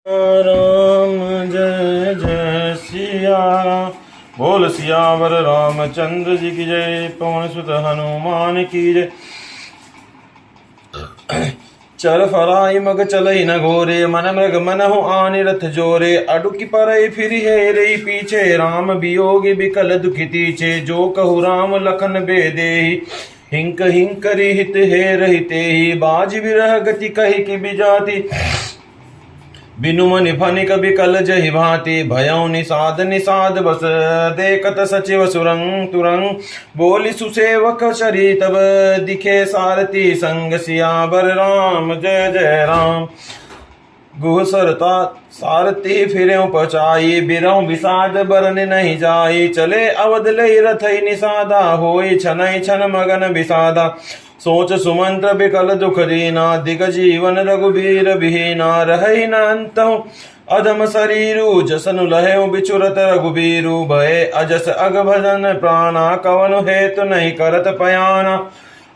राम जय जय सिया राम। बोल सियावर रामचंद्र जी की जय। पवन सुत हनुमान की जय। चल फराई मग चलई न घोरे, मन मृग मनहु आनि रथ जोरे। अडुकी परई फिर हेरई पीछे, राम बियोगी बिकल दुखि तीछे। जो कहु राम लखन बेदेहि, हिंक हिंकरि हित हेरहितेहि। बाज बिरह गति कहि कि बिजाति, बिनु मनि फनिक बिकल जहि भांति। भयउ निषाद निषाद बस, देखत सचिव सुरंग तुरंग। बोली सुसेवक शरी तब, दिखे सारथी संग। सियावर राम जय जय राम। गुह सरता सारथी फिरें पचाई, बिरहु विषाद बरन नहीं जाई। चले अवध लई रथई निषादा, होई छनई छन मगन विषादा। सोच सुमंत्र बिकल दुख दीना, दिग जीवन रघुबीर बिहीना। रहई न अंतहु अधम शरीरु, जसनु लहउ बिचुरत रघुबीरु। भय अजस अग भजन प्राणा, कवनु हेतु नहीं करत पयाना।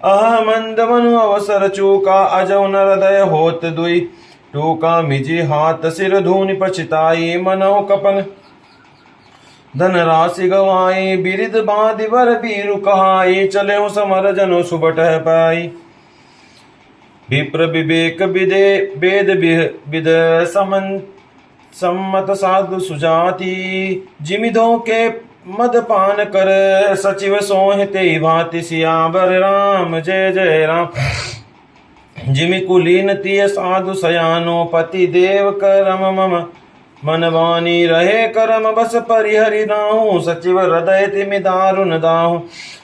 अह मंद मनु अवसर चूका, अजौ न हृदय होत दुई टूका। मिजी हाथ सिर धूनि पछिताई, मनहु कपन धन राशि गवाई। बिरिद बाधि बर बीरु कहाई, चले समर जनु सुबट पाई। विप्र विवेक विदे वेद विद सम्मत साधु सुजाति। जिमिदों के मद पान कर, सचिव सोहि ते भांति। सियावर राम जय जय राम। जिमि कुलीन तिय साधु सयानो, पति देव करम मम मन बानी। रहे करम बस परिहरि नाहु, सचिव हृदय तिमि दारुन दाहु।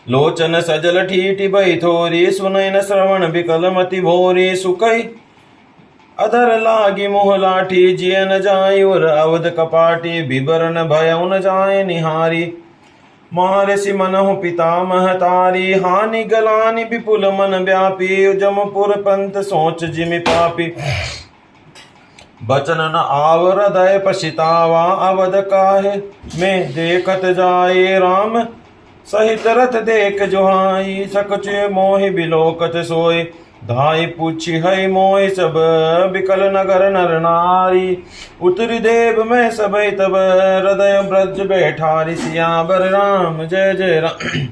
लोचन सजल ठीठि भई थोरी, सुनय न श्रवण बिकल मति भोरी। सुकई अधर लागी मुह लाठी, जिय न जाय उर अवध कपाटी। बिबरन भयउ न जाय निहारी, महर्षि मनहु पिता महतारी। हानि गलानि विपुल मन व्यापी, जमपुर पंथ सोच जिमि पापी। बचन न आव हृदय पछितावा, अवध काहे में देखत जाए। राम सहित रथ देख जोहाई, सकचुय मोहि बिलोकत सोय। धाई पूछी है मोहि सब, बिकल नगर नर नारी। उतरी देव में सब तब, हृदय ब्रज बैठारी। सियावर राम जय जय राम।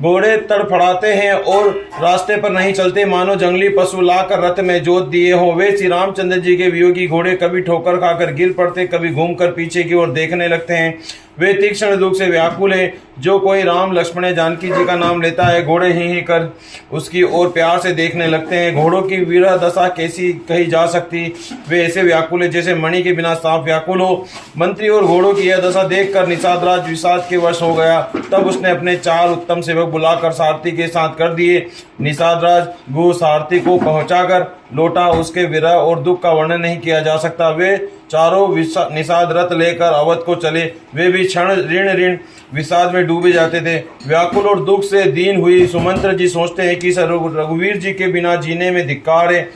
घोड़े तड़फड़ाते हैं और रास्ते पर नहीं चलते, मानो जंगली पशु लाकर रथ में जोत दिए हो। वे श्री रामचंद्र जी के वियोगी घोड़े कभी ठोकर खाकर गिर पड़ते, कभी घूमकर पीछे की ओर देखने लगते हैं। वे तीक्ष्ण दुख से व्याकुल है। जो कोई राम लक्ष्मण जानकी जी का नाम लेता है, घोड़े ही कर उसकी ओर प्यार से देखने लगते हैं। घोड़ों की विरह दशा कैसी कही जा सकती, वे ऐसे व्याकुल है जैसे मणि के बिना सांप व्याकुल हो। मंत्री और घोड़ों की यह दशा देखकर निषादराज विषाद के वश हो गया। तब उसने अपने 4 उत्तम सेवक बुलाकर सारथी के साथ कर दिए। निषादराज गुह सारथी को पहुंचाकर लौटा। उसके विरह और दुख का वर्णन नहीं किया जा सकता। वे चारों निषाद रथ लेकर अवध को चले। वे भी क्षण ऋण विषाद में डूबे जाते थे। व्याकुल और दुख से दीन हुई सुमंत्र जी सोचते हैं कि रघुवीर जी के बिना जीने में धिक्कार है।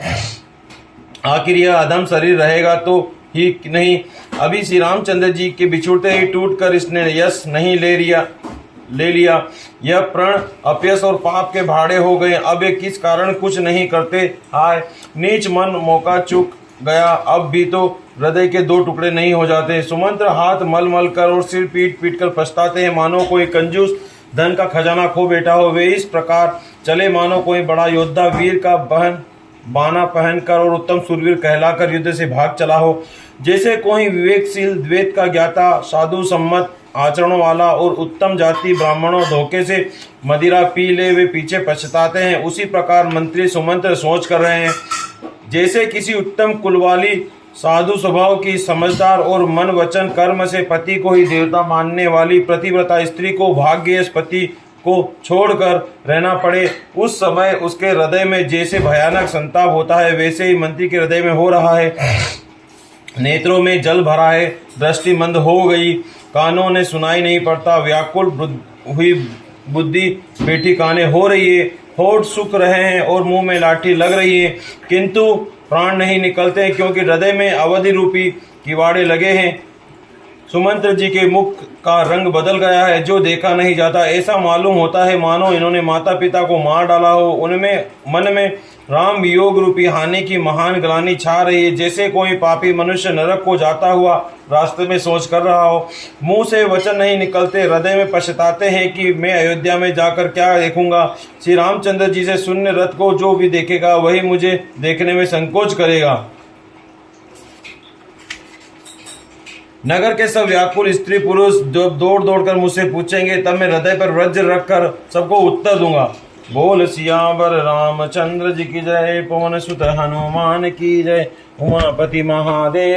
आखिर यह अधम शरीर रहेगा तो ही नहीं। अभी श्री रामचंद्र जी के बिछुड़ते ही टूटकर इसने यश नहीं ले लिया। यह प्रण अपयश और पाप के भाड़े हो गए। अब ये किस कारण कुछ नहीं करते। हाय नीच मन, मौका चूक गया। अब भी तो हृदय के 2 टुकड़े नहीं हो जाते। सुमंत्र हाथ मल मल कर और सिर पीट पीट कर पछताते हैं, मानो कोई कंजूस धन का खजाना खो बैठा हो। वे इस प्रकार चले मानो कोई बड़ा योद्धा वीर का बाना पहनकर और उत्तम सूरवीर कहलाकर युद्ध से भाग चला हो। जैसे कोई विवेकशील द्वैत का ज्ञाता, साधु सम्मत आचरणों वाला और उत्तम जाति ब्राह्मणों धोखे से मदिरा पी ले वे पीछे पछताते हैं, उसी प्रकार मंत्री सुमंत्र सोच कर रहे हैं। जैसे किसी उत्तम कुलवाली साधु स्वभाव की समझदार और मन वचन कर्म से पति को ही देवता मानने वाली पतिव्रता स्त्री को भाग्येश पति को छोड़कर रहना पड़े, उस समय उसके हृदय में जैसे भयानक संताप होता है, वैसे ही मंत्री के हृदय में हो रहा है। नेत्रों में जल भरा है, दृष्टि मंद हो गई, कानों ने सुनाई नहीं पड़ता। व्याकुल हुई बुद्धि बेटी काने हो रही है। होठ सूख रहे हैं और मुंह में लाठी लग रही है, किंतु प्राण नहीं निकलते क्योंकि हृदय में अवधि रूपी किवाड़े लगे हैं। सुमंत्र जी के मुख का रंग बदल गया है, जो देखा नहीं जाता। ऐसा मालूम होता है मानो इन्होंने माता पिता को मार डाला हो। उनमें मन में राम वियोग रूपी हानि की महान ग्लानि छा रही है। जैसे कोई पापी मनुष्य नरक को जाता हुआ रास्ते में सोच कर रहा हो, मुंह से वचन नहीं निकलते, हृदय में पछताते हैं कि मैं अयोध्या में जाकर क्या देखूंगा। श्री रामचंद्र जी से शून्य रथ को जो भी देखेगा वही मुझे देखने में संकोच करेगा। नगर के सब व्याकुल स्त्री पुरुष दौड़ दौड़ कर मुझसे पूछेंगे, तब मैं हृदय पर वज्र रखकर सबको उत्तर दूंगा। बोल सियावर रामचंद्र जी की जय, पवन सुत हनुमान की जय, उमापति महादेव।